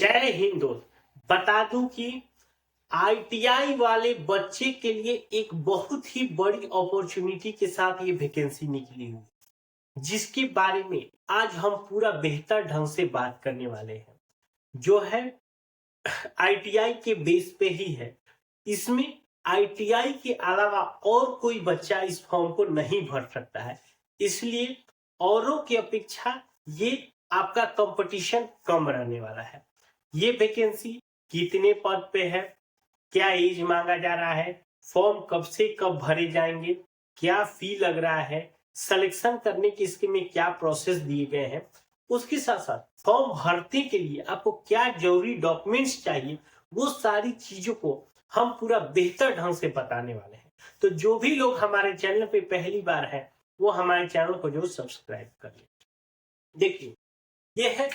जय हिंद दोस्त। बता दूं कि आईटीआई वाले बच्चे के लिए एक बहुत ही बड़ी अपॉर्चुनिटी के साथ ये वैकेंसी निकली हुई, जिसके बारे में आज हम पूरा बेहतर ढंग से बात करने वाले हैं, जो है आईटीआई के बेस पे ही है। इसमें आईटीआई के अलावा और कोई बच्चा इस फॉर्म को नहीं भर सकता है, इसलिए औरों की अपेक्षा ये आपका कंपटीशन कम रहने वाला है। ये वैकेंसी कितने पद पे है, क्या एज मांगा जा रहा है, फॉर्म कब से कब भरे जाएंगे, क्या फी लग रहा है, सिलेक्शन करने के इसके में क्या प्रोसेस दिए गए हैं, उसके साथ साथ फॉर्म भरने के लिए आपको क्या जरूरी डॉक्यूमेंट्स चाहिए, वो सारी चीजों को हम पूरा बेहतर ढंग से बताने वाले हैं। तो जो भी लोग हमारे चैनल पे पहली बार है वो हमारे चैनल को जरूर सब्सक्राइब कर ले। देखिए, ये है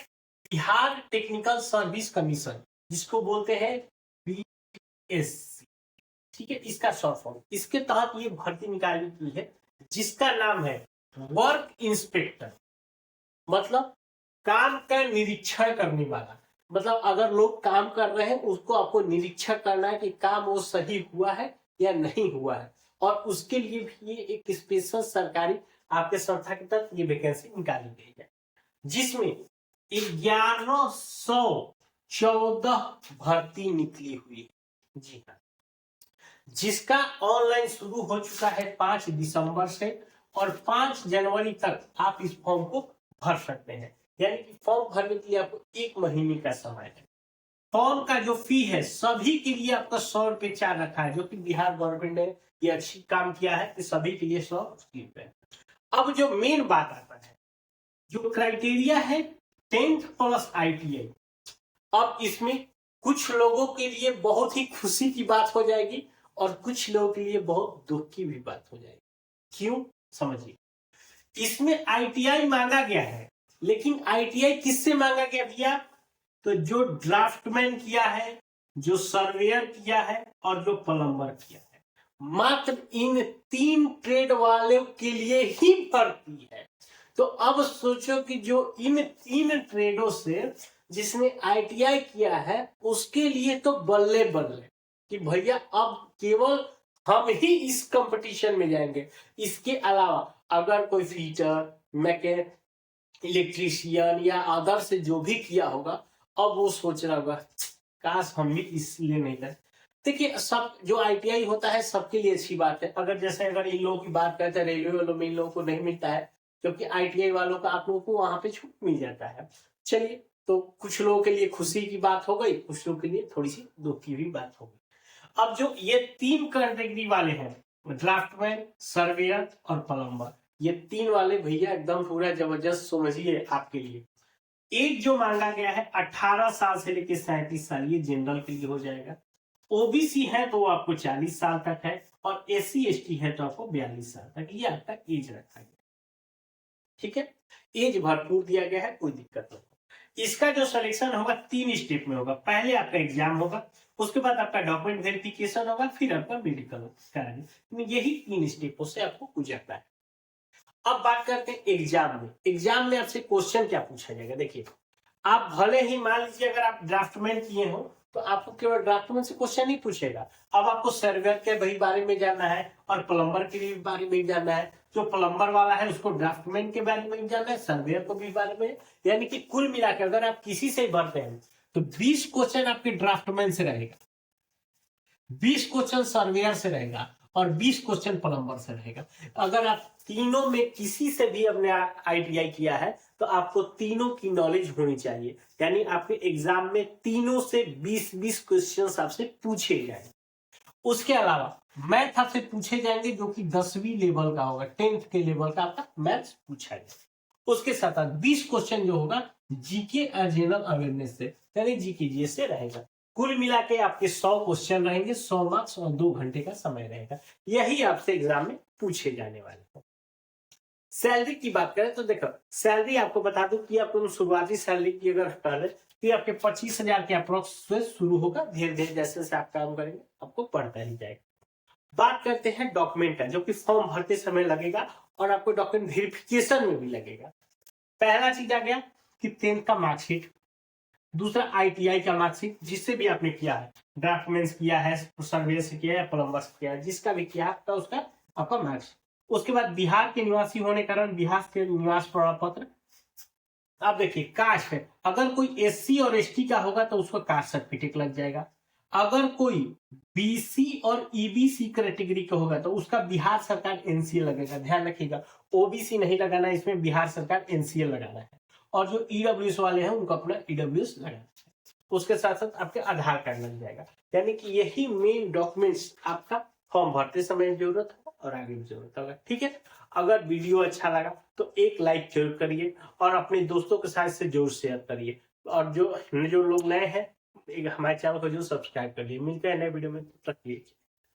बिहार टेक्निकल सर्विस कमीशन, जिसको बोलते हैं बीएससी। ठीक है, इसका शॉर्ट फॉर्म। इसके तहत ये भर्ती निकाली गई है, जिसका नाम है वर्क इंस्पेक्टर, मतलब काम का निरीक्षण करने वाला। मतलब अगर लोग काम कर रहे हैं उसको आपको निरीक्षण करना है कि काम वो सही हुआ है या नहीं हुआ है, और उसके लिए भी ये एक स्पेशल सरकारी आपके संस्था के तहत ये वैकेंसी निकाली गई है, जिसमें 1114 भर्ती निकली हुई है। जी हाँ, जिसका ऑनलाइन शुरू हो चुका है 5 दिसंबर से, और 5 जनवरी तक आप इस फॉर्म को भर सकते हैं। यानी कि फॉर्म भरने के लिए आपको 1 महीने का समय है। फॉर्म का जो फी है सभी के लिए आपका 100 रुपए चार्ज रखा है, जो कि बिहार गवर्नमेंट ने ये अच्छी काम किया है कि सभी के लिए 100 रुपए। अब जो मेन बात आता है, जो क्राइटेरिया है 10th प्लस आईटीआई। अब इसमें कुछ लोगों के लिए बहुत ही खुशी की बात हो जाएगी और कुछ लोगों के लिए बहुत दुख की भी बात हो जाएगी। क्यों, समझिए। इसमें आईटीआई मांगा गया है, लेकिन आईटीआई किससे मांगा गया भैया? तो जो ड्राफ्टमैन किया है, जो सर्वेयर किया है और जो प्लम्बर किया है, मात्र इन 3 ट्रेड वाले के लिए ही भर्ती है। तो अब सोचो कि जो इन 3 ट्रेडों से जिसने आईटीआई किया है उसके लिए तो बल्ले बल्ले कि भैया अब केवल हम ही इस कंपटीशन में जाएंगे। इसके अलावा अगर कोई फिटर, मैकेनिक, इलेक्ट्रीशियन या अदर से जो भी किया होगा, अब वो सोच रहा होगा काश हम भी इसलिए नहीं गए। देखिए, सब जो आईटीआई होता है सबके लिए अच्छी बात है। अगर इन लोगों की बात करते हैं, रेलवे वालों में इन लोगों को नहीं मिलता है, क्योंकि आईटीआई वालों का आप लोगों को वहां पे छूट मिल जाता है। चलिए, तो कुछ लोगों के लिए खुशी की बात हो गई, कुछ लोगों के लिए थोड़ी सी दुख की भी बात हो गई। अब जो ये 3 कैटेगरी वाले हैं, ड्राफ्टमैन, सर्वेयर और प्लम्बर, ये 3 वाले भैया एकदम पूरा जबरदस्त समझिए आपके लिए। एज जो मांगा गया है 18 साल से लेकर 37 साल, ये जनरल के लिए हो जाएगा। ओबीसी है तो आपको 40 साल तक है, और एससी एसटी है तो आपको 42 साल तक, ये आपका एज रखा गया। ठीक है, एज भरपूर दिया गया है, कोई दिक्कत नहीं। इसका जो सिलेक्शन होगा 3 स्टेप में होगा। पहले आपका एग्जाम होगा, उसके बाद आपका डॉक्यूमेंट वेरिफिकेशन होगा, फिर आपका मेडिकल कराएंगे। यही 3 स्टेपों से आपको गुजरना है। अब बात करते हैं एग्जाम में। एग्जाम में आपसे क्वेश्चन क्या पूछा जाएगा? देखिए, आप भले ही मान लीजिए अगर आप ड्राफ्टमैन किए हो तो आपको केवल ड्राफ्टमैन से क्वेश्चन नहीं पूछेगा। अब आपको सर्वेयर के भी बारे में जानना है और प्लम्बर के भी बारे में जानना है। जो प्लम्बर वाला है उसको ड्राफ्टमैन के बारे में जानना है, सर्वेयर को भी बारे में। यानी कि कुल मिलाकर अगर आप किसी से भरते हैं तो 20 क्वेश्चन आपके ड्राफ्टमैन से रहेगा, 20 क्वेश्चन सर्वेयर से रहेगा और 20 क्वेश्चन प्लम्बर से रहेगा। अगर आप तीनों में किसी से भी अपने आईटीआई किया है तो आपको तीनों की नॉलेज होनी चाहिए। यानी आपके एग्जाम में तीनों से 20-20 क्वेश्चन आपसे पूछे जाएंगे। उसके अलावा मैथ आपसे पूछे जाएंगे, जो कि 10वीं लेवल का होगा, 10th के लेवल का आपका मैथ्स पूछा जाएगा। उसके साथ 20 क्वेश्चन जो होगा जीके और जनरल अवेयरनेस से, यानी जीके जीएस से रहेगा। कुल मिला के आपके 100 क्वेश्चन रहेंगे, 100 मार्क्स और 2 घंटे का समय रहेगा। यही आपसे एग्जाम में पूछे जाने वाले हैं। सैलरी की बात करें तो देखो, सैलरी आपको बता दूं कि आपको शुरुआती सैलरी की अगर करें तो आपके 25,000 के अप्रोक्स से शुरू होगा। धीरे धीरे जैसे जैसे आप काम करेंगे आपको बढ़ता ही जाएगा। बात करते हैं डॉक्यूमेंट का, जो कि फॉर्म भरते समय लगेगा और आपको डॉक्यूमेंट वेरिफिकेशन में भी लगेगा। पहला चीज आ गया कि 10th का मार्कशीट, दूसरा ITI का मार्कशीट, जिससे भी आपने किया है, ड्राफ्टमैन किया है, सर्वे से किया है, प्लम्बर से किया है, जिसका भी किया है तो उसका आपका मार्क्स। उसके बाद बिहार के निवासी होने के कारण बिहार के निवास प्रमाण पत्र। अब देखिए कास्ट है, अगर कोई SC और ST का होगा तो उसको कास्ट सर्टिफिकेट लग जाएगा। अगर कोई BC और EBC कैटेगरी का होगा तो उसका बिहार सरकार NCA लगेगा, ध्यान रखिएगा। OBC नहीं लगाना है इसमें, बिहार सरकार NCA लगाना है। और जो EWS वाले हैं उनको अपना EWS लगाना है। उसके साथ साथ आपके आधार कार्ड लग जाएगा। यानी कि यही मेन डॉक्यूमेंट्स आपका फॉर्म भरते समय जरूरत है और आगे भी जरूरत होगा। ठीक है, अगर वीडियो अच्छा लगा तो एक लाइक जरूर करिए और अपने दोस्तों के साथ से जरूर शेयर करिए। और जो लोग नए हैं हमारे चैनल को जरूर सब्सक्राइब करिए। मिलते हैं नए वीडियो में, तब तक के लिए।